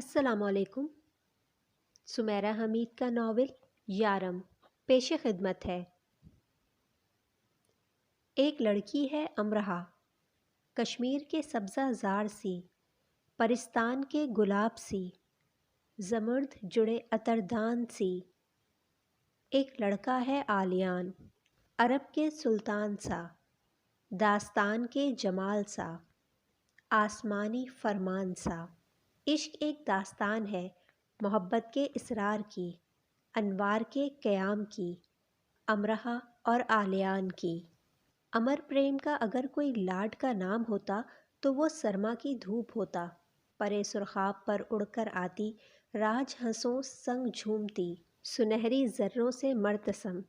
السلام علیکم۔ سمیرہ حمید کا ناول یارم پیش خدمت ہے۔ ایک لڑکی ہے امرہا، کشمیر کے سبزہ زار سی، پرستان کے گلاب سی، زمرد جڑے عطردان سی۔ ایک لڑکا ہے آلیان، عرب کے سلطان سا، داستان کے جمال سا، آسمانی فرمان سا۔ عشق ایک داستان ہے، محبت کے اسرار کی، انوار کے قیام کی، امرہا اور آلیان کی۔ امر پریم کا اگر کوئی لاڈ کا نام ہوتا تو وہ سرما کی دھوپ ہوتا۔ پرے سرخاب پر اڑ کر آتی، راج ہنسوں سنگ جھومتی، سنہری ذروں سے مرتسم۔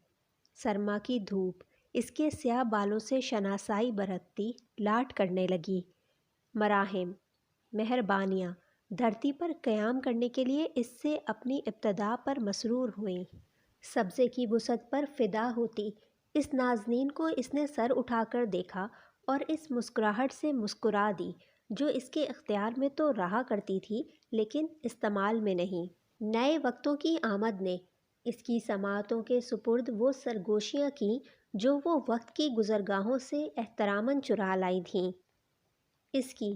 سرما کی دھوپ اس کے سیاہ بالوں سے شناسائی برتتی لاٹ کرنے لگی۔ مراحم، مہربانیاں دھرتی پر قیام کرنے کے لیے اس سے اپنی ابتدا پر مسرور ہوئیں۔ سبزے کی وسعت پر فدا ہوتی اس نازنین کو اس نے سر اٹھا کر دیکھا اور اس مسکراہٹ سے مسکرا دی جو اس کے اختیار میں تو رہا کرتی تھی لیکن استعمال میں نہیں۔ نئے وقتوں کی آمد نے اس کی سماعتوں کے سپرد وہ سرگوشیاں کیں جو وہ وقت کی گزرگاہوں سے احتراماً چرا لائی تھیں۔ اس کی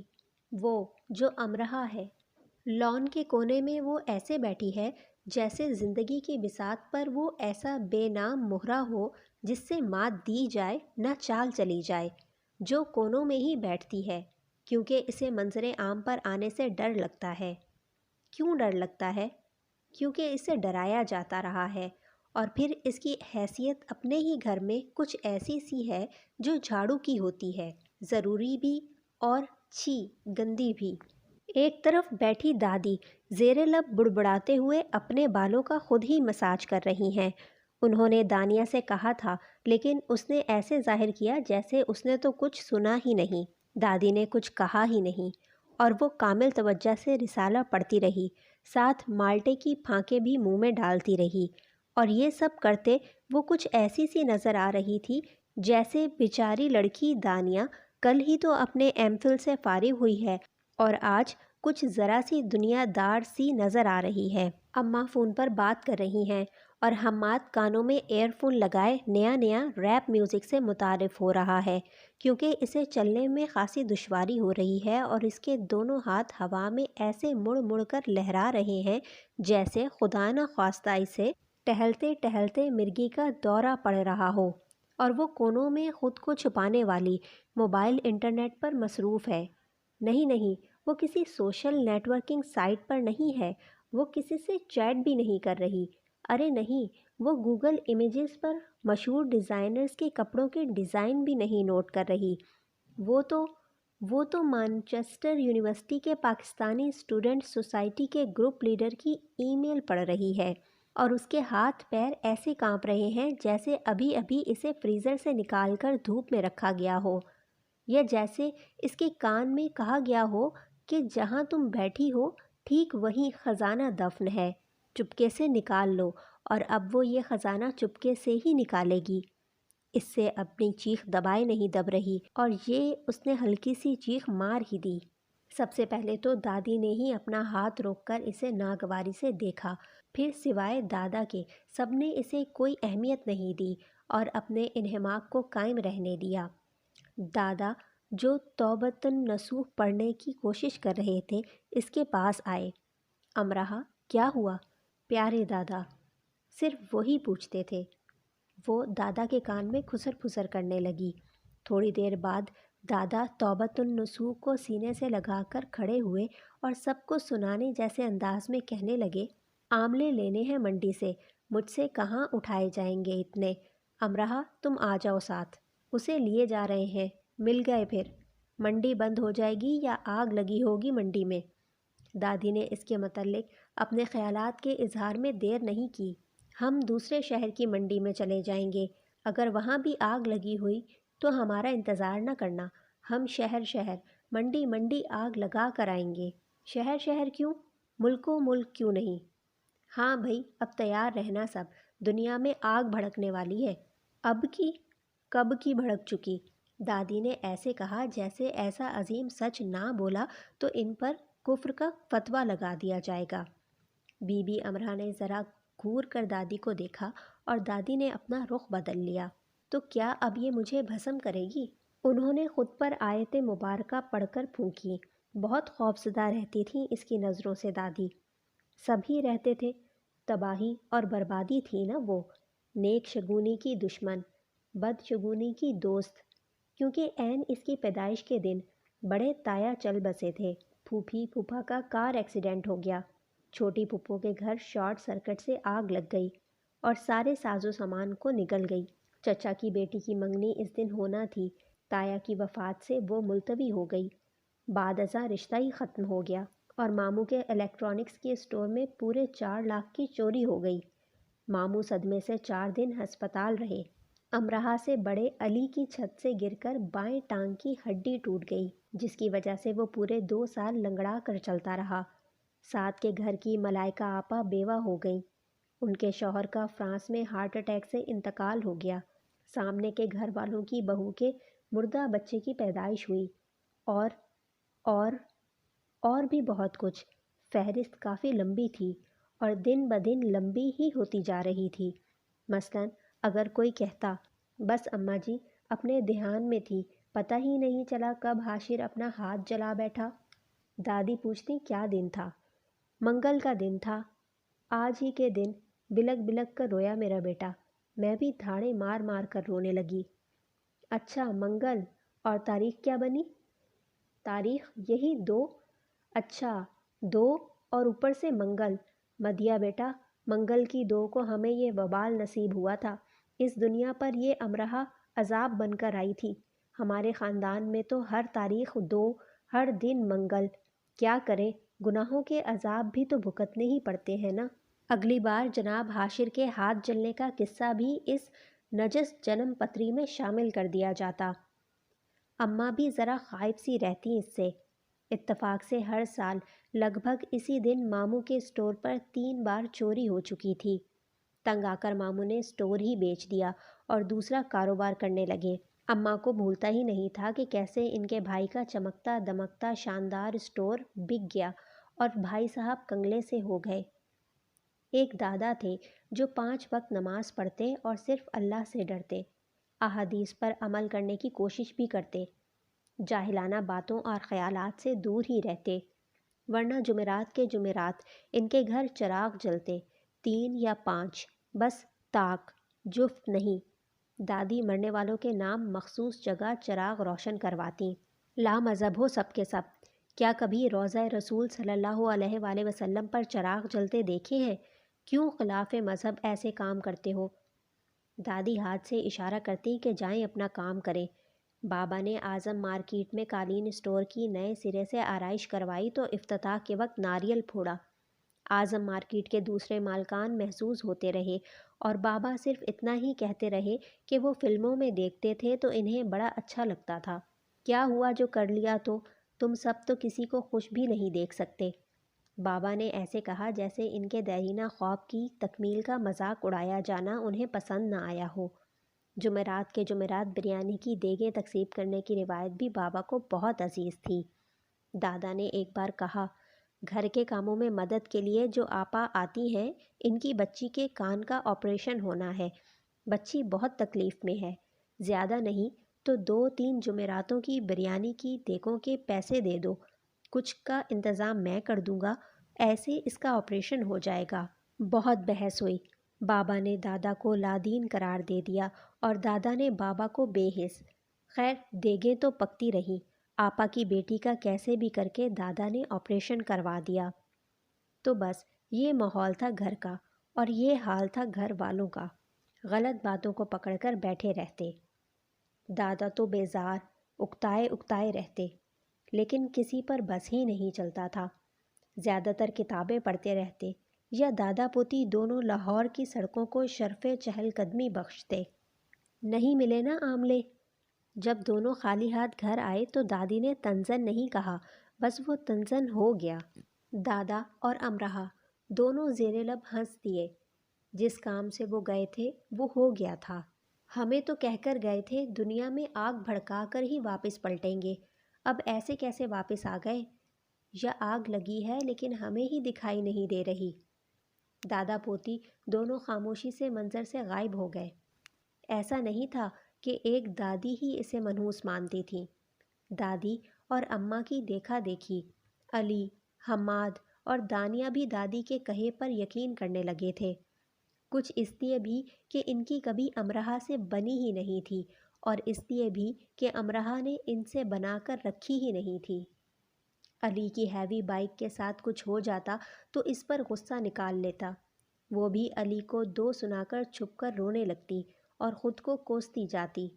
وہ جو امرہا ہے، لان کے کونے میں وہ ایسے بیٹھی ہے جیسے زندگی کی بساط پر وہ ایسا بے نام مہرہ ہو جس سے مات دی جائے نہ چال چلی جائے، جو کونوں میں ہی بیٹھتی ہے کیونکہ اسے منظر عام پر آنے سے ڈر لگتا ہے۔ کیوں ڈر لگتا ہے؟ کیونکہ اسے ڈرایا جاتا رہا ہے، اور پھر اس کی حیثیت اپنے ہی گھر میں کچھ ایسی سی ہے جو جھاڑو کی ہوتی ہے، ضروری بھی اور چھی گندی بھی۔ ایک طرف بیٹھی دادی زیر لب بڑبڑاتے ہوئے اپنے بالوں کا خود ہی مساج کر رہی ہیں۔ انہوں نے دانیہ سے کہا تھا لیکن اس نے ایسے ظاہر کیا جیسے اس نے تو کچھ سنا ہی نہیں۔ دادی نے کچھ کہا ہی نہیں اور وہ کامل توجہ سے رسالہ پڑھتی رہی، ساتھ مالٹے کی پھانکیں بھی منہ میں ڈالتی رہی، اور یہ سب کرتے وہ کچھ ایسی سی نظر آ رہی تھی جیسے بیچاری لڑکی دانیہ کل ہی تو اپنے ایم فل سے فارغ ہوئی ہے اور آج کچھ ذرا سی دنیا دار سی نظر آ رہی ہے۔ اماں فون پر بات کر رہی ہیں اور حماد کانوں میں ایئر فون لگائے نیا نیا ریپ میوزک سے متعارف ہو رہا ہے کیونکہ اسے چلنے میں خاصی دشواری ہو رہی ہے اور اس کے دونوں ہاتھ ہوا میں ایسے مڑ مڑ کر لہرا رہے ہیں جیسے خدا نخواستہ اسے ٹہلتے ٹہلتے مرگی کا دورہ پڑ رہا ہو، اور وہ کونوں میں خود کو چھپانے والی موبائل انٹرنیٹ پر مصروف ہے۔ نہیں، وہ کسی سوشل نیٹ ورکنگ سائٹ پر نہیں ہے، وہ کسی سے چیٹ بھی نہیں کر رہی، ارے نہیں، وہ گوگل امیجز پر مشہور ڈیزائنرز کے کپڑوں کے ڈیزائن بھی نہیں نوٹ کر رہی، وہ تو مانچسٹر یونیورسٹی کے پاکستانی اسٹوڈنٹ سوسائٹی کے گروپ لیڈر کی ای میل پڑھ رہی ہے، اور اس کے ہاتھ پیر ایسے کانپ رہے ہیں جیسے ابھی ابھی اسے فریزر سے نکال کر دھوپ میں رکھا گیا ہو، یا جیسے اس کے کان میں کہا گیا ہو کہ جہاں تم بیٹھی ہو ٹھیک وہیں خزانہ دفن ہے، چپکے سے نکال لو، اور اب وہ یہ خزانہ چپکے سے ہی نکالے گی۔ اس سے اپنی چیخ دبائے نہیں دب رہی، اور یہ اس نے ہلکی سی چیخ مار ہی دی۔ سب سے پہلے تو دادی نے ہی اپنا ہاتھ روک کر اسے ناگواری سے دیکھا، پھر سوائے دادا کے سب نے اسے کوئی اہمیت نہیں دی اور اپنے انہماک کو قائم رہنے دیا۔ دادا جو توبۃ النصوح پڑھنے کی کوشش کر رہے تھے اس کے پاس آئے۔ امرہا، کیا ہوا؟ پیارے دادا صرف وہی پوچھتے تھے۔ وہ دادا کے کان میں کھسر پھسر کرنے لگی۔ تھوڑی دیر بعد دادا توبۃ النصوح کو سینے سے لگا کر کھڑے ہوئے اور سب کو سنانے جیسے انداز میں کہنے لگے، آملے لینے ہیں منڈی سے، مجھ سے کہاں اٹھائے جائیں گے اتنے، امرہا تم آ جاؤ ساتھ، اسے لیے جا رہے ہیں، مل گئے پھر، منڈی بند ہو جائے گی یا آگ لگی ہوگی منڈی میں۔ دادی نے اس کے متعلق اپنے خیالات کے اظہار میں دیر نہیں کی۔ ہم دوسرے شہر کی منڈی میں چلے جائیں گے، اگر وہاں بھی آگ لگی ہوئی تو ہمارا انتظار نہ کرنا، ہم شہر منڈی آگ لگا کر آئیں گے۔ شہر کیوں؟ ملکوں ملک کیوں نہیں؟ ہاں بھئی، اب تیار رہنا سب، دنیا میں آگ بھڑکنے والی ہے۔ اب کی؟ کب کی بھڑک چکی؟ دادی نے ایسے کہا جیسے ایسا عظیم سچ نہ بولا تو ان پر کفر کا فتویٰ لگا دیا جائے گا۔ بی بی امرہ نے ذرا گھور کر دادی کو دیکھا اور دادی نے اپنا رخ بدل لیا۔ تو کیا اب یہ مجھے بھسم کرے گی؟ انہوں نے خود پر آیت مبارکہ پڑھ کر پھونکی۔ بہت خوفزدہ رہتی تھیں اس کی نظروں سے دادی۔ سبھی رہتے تھے، تباہی اور بربادی تھی نا وہ، نیک شگونی کی دشمن، بد شگونی کی دوست، کیونکہ عین اس کی پیدائش کے دن بڑے تایا چل بسے تھے۔ پھوپھی پھوپھا کا کار ایکسیڈنٹ ہو گیا، چھوٹی پھپھو کے گھر شارٹ سرکٹ سے آگ لگ گئی اور سارے ساز و سامان کو نگل گئی۔ چچا کی بیٹی کی منگنی اس دن ہونا تھی، تایا کی وفات سے وہ ملتوی ہو گئی، بعد ازاں رشتہ ہی ختم ہو گیا، اور ماموں کے الیکٹرانکس کے اسٹور میں پورے 4 لاکھ کی چوری ہو گئی۔ ماموں صدمے سے 4 دن ہسپتال رہے۔ امرہا سے بڑے علی کی چھت سے گر کر بائیں ٹانگ کی ہڈی ٹوٹ گئی، جس کی وجہ سے وہ پورے 2 سال لنگڑا کر چلتا رہا۔ ساتھ کے گھر کی ملائکہ آپا بیوہ ہو گئیں، ان کے شوہر کا فرانس میں ہارٹ اٹیک سے انتقال ہو گیا، سامنے کے گھر والوں کی بہو کے مردہ بچے کی پیدائش ہوئی، اور بھی بہت کچھ۔ فہرست کافی لمبی تھی اور دن بدن لمبی ہی ہوتی جا رہی تھی۔ مثلاً اگر کوئی کہتا، بس اماں جی اپنے دھیان میں تھی، پتہ ہی نہیں چلا کب حاشر اپنا ہاتھ جلا بیٹھا۔ دادی پوچھتی کیا دن تھا؟ منگل کا دن تھا، آج ہی کے دن بلک بلک کر رویا میرا بیٹا۔ میں بھی دھاڑے مار مار کر رونے لگی۔ اچھا منگل، اور تاریخ کیا بنی؟ تاریخ یہی 2۔ اچھا 2 اور اوپر سے منگل۔ مدیہ بیٹا، منگل کی 2 کو ہمیں یہ وبال نصیب ہوا تھا، اس دنیا پر یہ امرہا عذاب بن کر آئی تھی۔ ہمارے خاندان میں تو ہر تاریخ 2، ہر دن منگل۔ کیا کریں، گناہوں کے عذاب بھی تو بھگتنے ہی پڑتے ہیں نا۔ اگلی بار جناب حاشر کے ہاتھ جلنے کا قصہ بھی اس نجس جنم پتری میں شامل کر دیا جاتا۔ اماں بھی ذرا خائف سی رہتی اس سے۔ اتفاق سے ہر سال لگ بھگ اسی دن ماموں کے اسٹور پر 3 بار چوری ہو چکی تھی۔ تنگ آ کر ماموں نے اسٹور ہی بیچ دیا اور دوسرا کاروبار کرنے لگے۔ اماں کو بھولتا ہی نہیں تھا کہ کیسے ان کے بھائی کا چمکتا دمکتا شاندار اسٹور بک گیا اور بھائی صاحب کنگلے سے ہو گئے۔ ایک دادا تھے جو 5 وقت نماز پڑھتے اور صرف اللہ سے ڈرتے، احادیث پر عمل کرنے کی کوشش بھی کرتے، جاہلانہ باتوں اور خیالات سے دور ہی رہتے، ورنہ جمعرات کے جمعرات ان کے گھر چراغ جلتے، 3 یا 5، بس طاق، جفت نہیں۔ دادی مرنے والوں کے نام مخصوص جگہ چراغ روشن کرواتی۔ لا مذہب ہو سب کے سب، کیا کبھی روضہ رسول صلی اللہ علیہ وآلہ وسلم پر چراغ جلتے دیکھے ہیں؟ کیوں خلاف مذہب ایسے کام کرتے ہو؟ دادی ہاتھ سے اشارہ کرتی کہ جائیں اپنا کام کریں۔ بابا نے اعظم مارکیٹ میں قالین اسٹور کی نئے سرے سے آرائش کروائی تو افتتاح کے وقت ناریل پھوڑا۔ اعظم مارکیٹ کے دوسرے مالکان محظوظ ہوتے رہے اور بابا صرف اتنا ہی کہتے رہے کہ وہ فلموں میں دیکھتے تھے تو انہیں بڑا اچھا لگتا تھا۔ کیا ہوا جو کر لیا تو، تم سب تو کسی کو خوش بھی نہیں دیکھ سکتے۔ بابا نے ایسے کہا جیسے ان کے دیرینہ خواب کی تکمیل کا مذاق اڑایا جانا انہیں پسند نہ آیا ہو۔ جمعرات کے جمعرات بریانی کی دیگیں تقسیم کرنے کی روایت بھی بابا کو بہت عزیز تھی۔ دادا نے ایک بار کہا، گھر کے کاموں میں مدد کے لیے جو آپا آتی ہیں، ان کی بچی کے کان کا آپریشن ہونا ہے، بچی بہت تکلیف میں ہے، زیادہ نہیں تو 2-3 جمعراتوں کی بریانی کی دیگوں کے پیسے دے دو، کچھ کا انتظام میں کر دوں گا، ایسے اس کا آپریشن ہو جائے گا۔ بہت بحث ہوئی، بابا نے دادا کو لادین قرار دے دیا اور دادا نے بابا کو بے حس۔ خیر دیگیں تو پکتی رہیں، آپا کی بیٹی کا کیسے بھی کر کے دادا نے آپریشن کروا دیا۔ تو بس یہ ماحول تھا گھر کا، اور یہ حال تھا گھر والوں کا، غلط باتوں کو پکڑ کر بیٹھے رہتے۔ دادا تو بیزار اکتائے اکتائے رہتے، لیکن کسی پر بس ہی نہیں چلتا تھا۔ زیادہ تر کتابیں پڑھتے رہتے یا دادا پوتی دونوں لاہور کی سڑکوں کو شرف چہل قدمی بخشتے۔ نہیں ملے نا آملے۔ جب دونوں خالی ہاتھ گھر آئے تو دادی نے تنزن نہیں کہا، بس وہ تنزن ہو گیا۔ دادا اور امرہا دونوں زیر لب ہنس دیے۔ جس کام سے وہ گئے تھے وہ ہو گیا تھا۔ ہمیں تو کہہ کر گئے تھے دنیا میں آگ بھڑکا کر ہی واپس پلٹیں گے، اب ایسے کیسے واپس آ گئے؟ یا آگ لگی ہے لیکن ہمیں ہی دکھائی نہیں دے رہی؟ دادا پوتی دونوں خاموشی سے منظر سے غائب ہو گئے۔ ایسا نہیں تھا کہ ایک دادی ہی اسے منحوس مانتی تھیں۔ دادی اور اماں کی دیکھا دیکھی علی، حماد اور دانیہ بھی دادی کے کہے پر یقین کرنے لگے تھے۔ کچھ اس لیے بھی کہ ان کی کبھی امرہا سے بنی ہی نہیں تھی، اور اس لیے بھی کہ امرہا نے ان سے بنا کر رکھی ہی نہیں تھی۔ علی کی ہیوی بائک کے ساتھ کچھ ہو جاتا تو اس پر غصہ نکال لیتا۔ وہ بھی علی کو دو سنا کر چھپ کر رونے لگتی اور خود کو کوستی جاتی،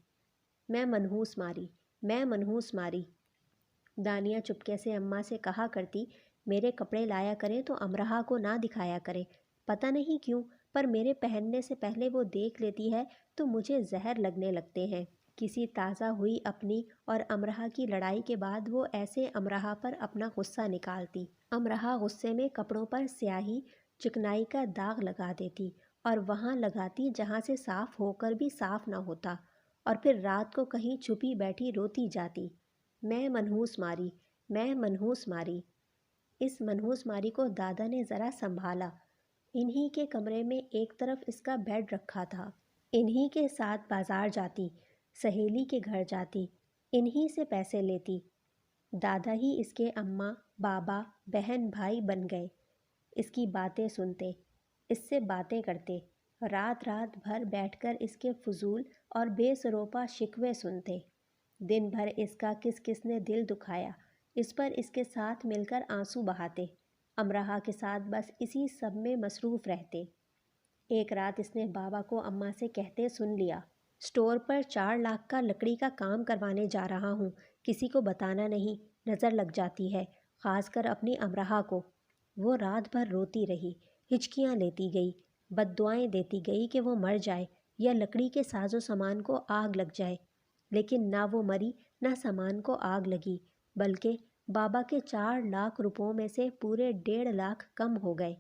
میں منحوس ماری، میں منحوس ماری۔ دانیہ چپکے سے اماں سے کہا کرتی، میرے کپڑے لایا کریں تو امرہا کو نہ دکھایا کرے، پتہ نہیں کیوں پر میرے پہننے سے پہلے وہ دیکھ لیتی ہے تو مجھے زہر لگنے لگتے ہیں۔ کسی تازہ ہوئی اپنی اور امرہا کی لڑائی کے بعد وہ ایسے امرہا پر اپنا غصہ نکالتی۔ امرہا غصے میں کپڑوں پر سیاہی چکنائی کا داغ لگا دیتی اور وہاں لگاتی جہاں سے صاف ہو کر بھی صاف نہ ہوتا، اور پھر رات کو کہیں چھپی بیٹھی روتی جاتی، میں منحوس ماری، میں منحوس ماری۔ اس منحوس ماری کو دادا نے ذرا سنبھالا۔ انہی کے کمرے میں ایک طرف اس کا بیڈ رکھا تھا، انہی کے ساتھ بازار جاتی، سہیلی کے گھر جاتی، انہی سے پیسے لیتی۔ دادا ہی اس کے اماں، بابا، بہن، بھائی بن گئے۔ اس کی باتیں سنتے، اس سے باتیں کرتے، رات رات بھر بیٹھ کر اس کے فضول اور بے سروپا شکوے سنتے، دن بھر اس کا کس کس نے دل دکھایا اس پر اس کے ساتھ مل کر آنسو بہاتے، امرہا کے ساتھ بس اسی سب میں مصروف رہتے۔ ایک رات اس نے بابا کو اماں سے کہتے سن لیا، اسٹور پر 4 لاکھ کا لکڑی کا کام کروانے جا رہا ہوں، کسی کو بتانا نہیں، نظر لگ جاتی ہے، خاص کر اپنی امرہا کو۔ وہ رات بھر روتی رہی، ہچکیاں لیتی گئی، بد دعائیں دیتی گئی کہ وہ مر جائے یا لکڑی کے ساز و سامان کو آگ لگ جائے، لیکن نہ وہ مری نہ سامان کو آگ لگی، بلکہ بابا کے 4 لاکھ روپوں میں سے پورے 1.5 لاکھ کم ہو گئے۔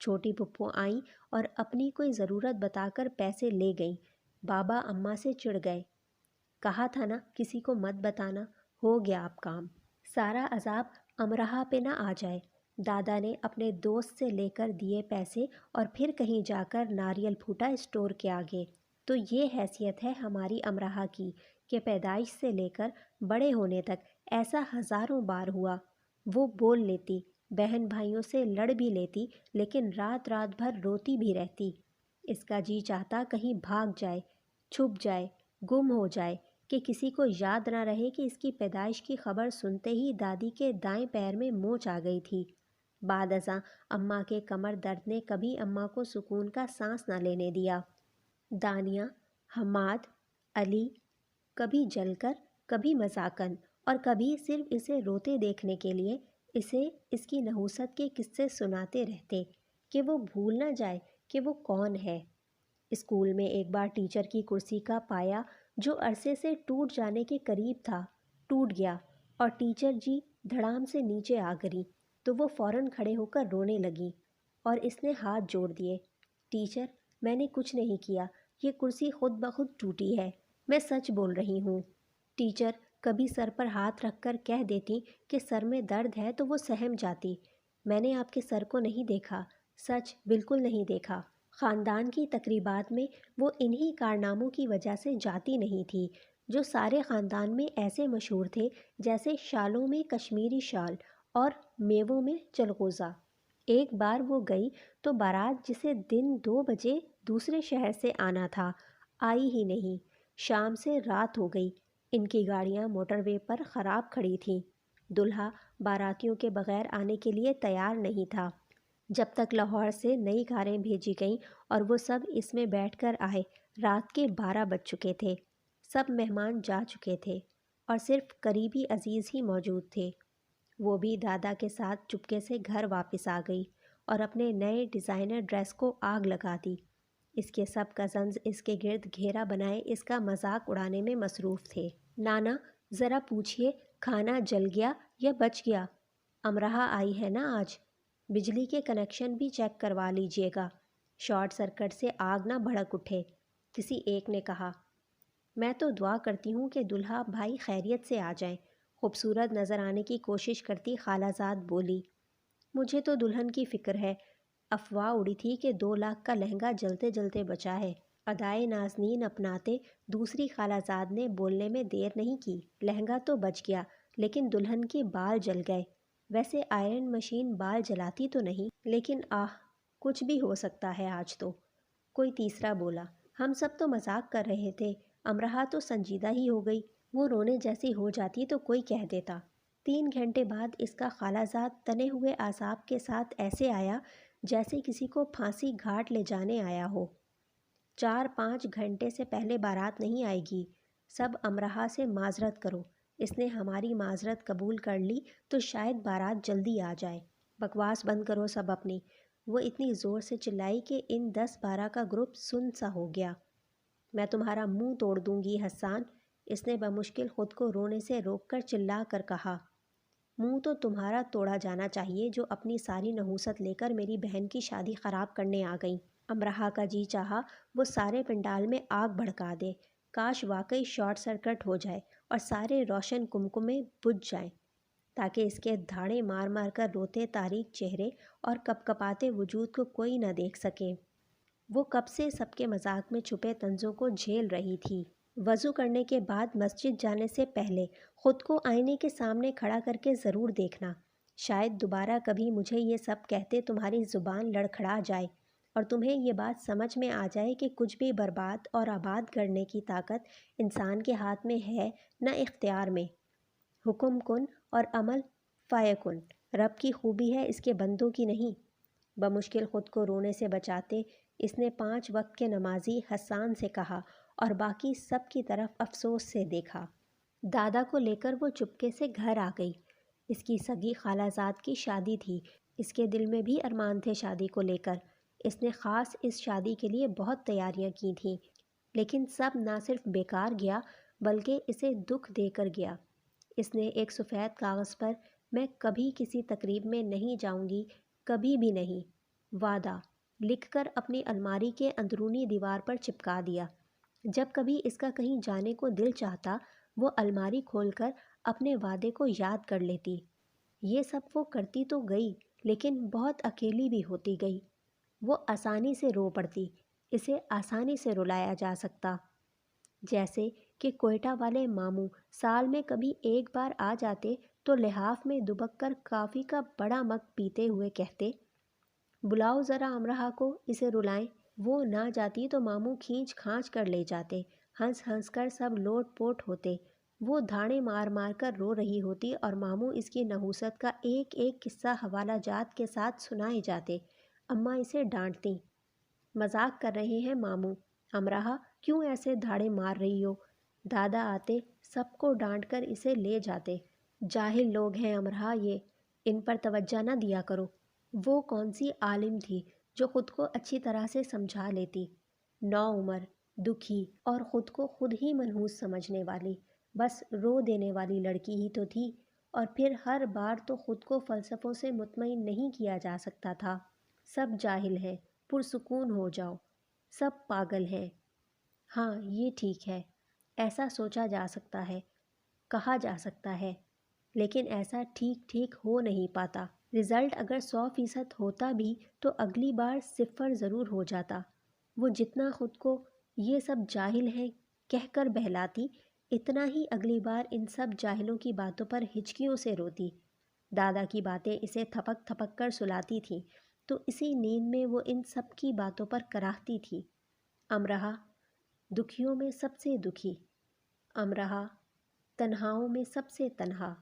چھوٹی پھپھو آئیں اور اپنی کوئی ضرورت بتا کر پیسے لے گئیں۔ بابا اماں سے چڑ گئے، کہا تھا نا کسی کو مت بتانا، ہو گیا اب کام، سارا عذاب امرہا پہ نہ آ جائے۔ دادا نے اپنے دوست سے لے کر دیے پیسے اور پھر کہیں جا کر ناریل پھوٹا اسٹور کے آگے۔ تو یہ حیثیت ہے ہماری امرہا کی کہ پیدائش سے لے کر بڑے ہونے تک ایسا ہزاروں بار ہوا۔ وہ بول لیتی، بہن بھائیوں سے لڑ بھی لیتی، لیکن رات رات بھر روتی بھی رہتی۔ اس کا جی چاہتا کہیں بھاگ جائے، چھپ جائے، گم ہو جائے، کہ کسی کو یاد نہ رہے کہ اس کی پیدائش کی خبر سنتے ہی دادی کے دائیں پیر میں موچ آ گئی تھی۔ بعد ازاں اماں کے کمر درد نے کبھی اماں کو سکون کا سانس نہ لینے دیا۔ دانیہ، حماد، علی کبھی جل کر، کبھی مذاقاً اور کبھی صرف اسے روتے دیکھنے کے لیے اسے اس کی نحوست کے قصے سناتے رہتے کہ وہ بھول نہ جائے کہ وہ کون ہے۔ اسکول میں ایک بار ٹیچر کی کرسی کا پایا جو عرصے سے ٹوٹ جانے کے قریب تھا، ٹوٹ گیا اور ٹیچر جی دھڑام سے نیچے آ گریں تو وہ فوراً کھڑے ہو کر رونے لگیں اور اس نے ہاتھ جوڑ دیے، ٹیچر میں نے کچھ نہیں کیا، یہ کرسی خود بخود ٹوٹی ہے، میں سچ بول رہی ہوں۔ ٹیچر کبھی سر پر ہاتھ رکھ کر کہہ دیتی کہ سر میں درد ہے تو وہ سہم جاتی، میں نے آپ کے سر کو نہیں دیکھا، سچ بالکل نہیں دیکھا۔ خاندان کی تقریبات میں وہ انہی کارناموں کی وجہ سے جاتی نہیں تھی جو سارے خاندان میں ایسے مشہور تھے جیسے شالوں میں کشمیری شال اور میووں میں چلغوزہ۔ ایک بار وہ گئی تو بارات جسے دن 2 بجے دوسرے شہر سے آنا تھا آئی ہی نہیں، شام سے رات ہو گئی، ان کی گاڑیاں موٹر وے پر خراب کھڑی تھیں، دلہا باراتیوں کے بغیر آنے کے لیے تیار نہیں تھا۔ جب تک لاہور سے نئی کاریں بھیجی گئیں اور وہ سب اس میں بیٹھ کر آئے، رات کے 12 بج چکے تھے، سب مہمان جا چکے تھے اور صرف قریبی عزیز ہی موجود تھے۔ وہ بھی دادا کے ساتھ چپکے سے گھر واپس آ گئی اور اپنے نئے ڈیزائنر ڈریس کو آگ لگا دی۔ اس کے سب کزنز اس کے گرد گھیرا بنائے اس کا مذاق اڑانے میں مصروف تھے۔ نانا ذرا پوچھئے کھانا جل گیا یا بچ گیا؟ امرہا آئی ہے نا آج، بجلی کے کنیکشن بھی چیک کروا لیجئے گا، شارٹ سرکٹ سے آگ نہ بھڑک اٹھے، کسی ایک نے کہا۔ میں تو دعا کرتی ہوں کہ دلہا بھائی خیریت سے آ جائیں، خوبصورت نظر آنے کی کوشش کرتی خالہ زاد بولی۔ مجھے تو دلہن کی فکر ہے، افواہ اڑی تھی کہ 2 لاکھ کا لہنگا جلتے جلتے بچا ہے۔ ادائے نازنین اپناتے دوسری خالہ زاد نے بولنے میں دیر نہیں کی۔ لہنگا تو بچ گیا لیکن دلہن کے بال جل گئے۔ ویسے آئرن مشین بال جلاتی تو نہیں، لیکن کچھ بھی ہو سکتا ہے آج تو۔ کوئی تیسرا بولا، ہم سب تو مذاق کر رہے تھے، امرہا تو سنجیدہ ہی ہو گئی، وہ رونے جیسی ہو جاتی تو کوئی کہہ دیتا۔ 3 گھنٹے بعد اس کا خالہ زاد تنے ہوئے اعصاب کے ساتھ ایسے آیا جیسے کسی کو پھانسی گھاٹ لے جانے آیا ہو۔ 4-5 گھنٹے سے پہلے بارات نہیں آئے گی، سب امرہا سے معذرت کرو، اس نے ہماری معذرت قبول کر لی تو شاید بارات جلدی آ جائے۔ بکواس بند کرو سب اپنی، وہ اتنی زور سے چلائی کہ ان 10-12 کا گروپ سن سا ہو گیا۔ میں تمہارا منہ توڑ دوں گی حسان، اس نے بمشکل خود کو رونے سے روک کر چلا کر کہا۔ منہ تو تمہارا توڑا جانا چاہیے جو اپنی ساری نحوست لے کر میری بہن کی شادی خراب کرنے آ گئی۔ امرہا کا جی چاہا وہ سارے پنڈال میں آگ بھڑکا دے، کاش واقعی شارٹ سرکٹ ہو جائے اور سارے روشن کمکمے بجھ جائیں، تاکہ اس کے دھاڑے مار مار کر روتے تاریک چہرے اور کپکپاتے وجود کو کوئی نہ دیکھ سکے۔ وہ کب سے سب کے مذاق میں چھپے طنزوں کو جھیل رہی تھی۔ وضو کرنے کے بعد مسجد جانے سے پہلے خود کو آئینے کے سامنے کھڑا کر کے ضرور دیکھنا، شاید دوبارہ کبھی مجھے یہ سب کہتے تمہاری زبان لڑکھڑا جائے اور تمہیں یہ بات سمجھ میں آ جائے کہ کچھ بھی برباد اور آباد کرنے کی طاقت انسان کے ہاتھ میں ہے نہ اختیار میں۔ حکم کن اور عمل فیکن، رب کی خوبی ہے اس کے بندوں کی نہیں۔ بمشکل خود کو رونے سے بچاتے اس نے 5 وقت کے نمازی حسان سے کہا اور باقی سب کی طرف افسوس سے دیکھا۔ دادا کو لے کر وہ چپکے سے گھر آ گئی۔ اس کی سگی خالہ زاد کی شادی تھی، اس کے دل میں بھی ارمان تھے شادی کو لے کر۔ اس نے خاص اس شادی کے لیے بہت تیاریاں کی تھیں، لیکن سب نہ صرف بیکار گیا بلکہ اسے دکھ دے کر گیا۔ اس نے ایک سفید کاغذ پر میں کبھی کسی تقریب میں نہیں جاؤں گی، کبھی بھی نہیں، وعدہ لکھ کر اپنی الماری کے اندرونی دیوار پر چپکا دیا۔ جب کبھی اس کا کہیں جانے کو دل چاہتا وہ الماری کھول کر اپنے وعدے کو یاد کر لیتی۔ یہ سب وہ کرتی تو گئی لیکن بہت اکیلی بھی ہوتی گئی۔ وہ آسانی سے رو پڑتی، اسے آسانی سے رلایا جا سکتا، جیسے کہ کوئٹہ والے ماموں سال میں کبھی ایک بار آ جاتے تو لحاف میں دبک کر کافی کا بڑا مگ پیتے ہوئے کہتے، بلاؤ ذرا امرہا کو اسے رلائیں۔ وہ نہ جاتی تو ماموں کھینچ کھانچ کر لے جاتے، ہنس ہنس کر سب لوٹ پوٹ ہوتے، وہ دھاڑے مار مار کر رو رہی ہوتی اور ماموں اس کی نحوست کا ایک ایک قصہ حوالہ جات کے ساتھ سنائے جاتے۔ اماں اسے ڈانٹتیں، مذاق کر رہے ہیں ماموں، امرہا کیوں ایسے دھاڑے مار رہی ہو؟ دادا آتے سب کو ڈانٹ کر اسے لے جاتے، جاہل لوگ ہیں امرہا یہ، ان پر توجہ نہ دیا کرو۔ وہ کون سی عالم تھی جو خود کو اچھی طرح سے سمجھا لیتی، نوعمر، دکھی اور خود کو خود ہی منحوس سمجھنے والی، بس رو دینے والی لڑکی ہی تو تھی، اور پھر ہر بار تو خود کو فلسفوں سے مطمئن نہیں کیا جا سکتا تھا۔ سب جاہل ہیں، پرسکون ہو جاؤ، سب پاگل ہیں۔ ہاں یہ ٹھیک ہے، ایسا سوچا جا سکتا ہے، کہا جا سکتا ہے، لیکن ایسا ٹھیک ٹھیک ہو نہیں پاتا۔ رزلٹ اگر 100% ہوتا بھی تو اگلی بار 0 ضرور ہو جاتا۔ وہ جتنا خود کو یہ سب جاہل ہیں کہہ کر بہلاتی، اتنا ہی اگلی بار ان سب جاہلوں کی باتوں پر ہچکیوں سے روتی۔ دادا کی باتیں اسے تھپک تھپک کر سلاتی تھیں تو اسی نیند میں وہ ان سب کی باتوں پر کراہتی تھی۔ امرہا دکھیوں میں سب سے دکھی، امرہا تنہاؤں میں سب سے تنہا۔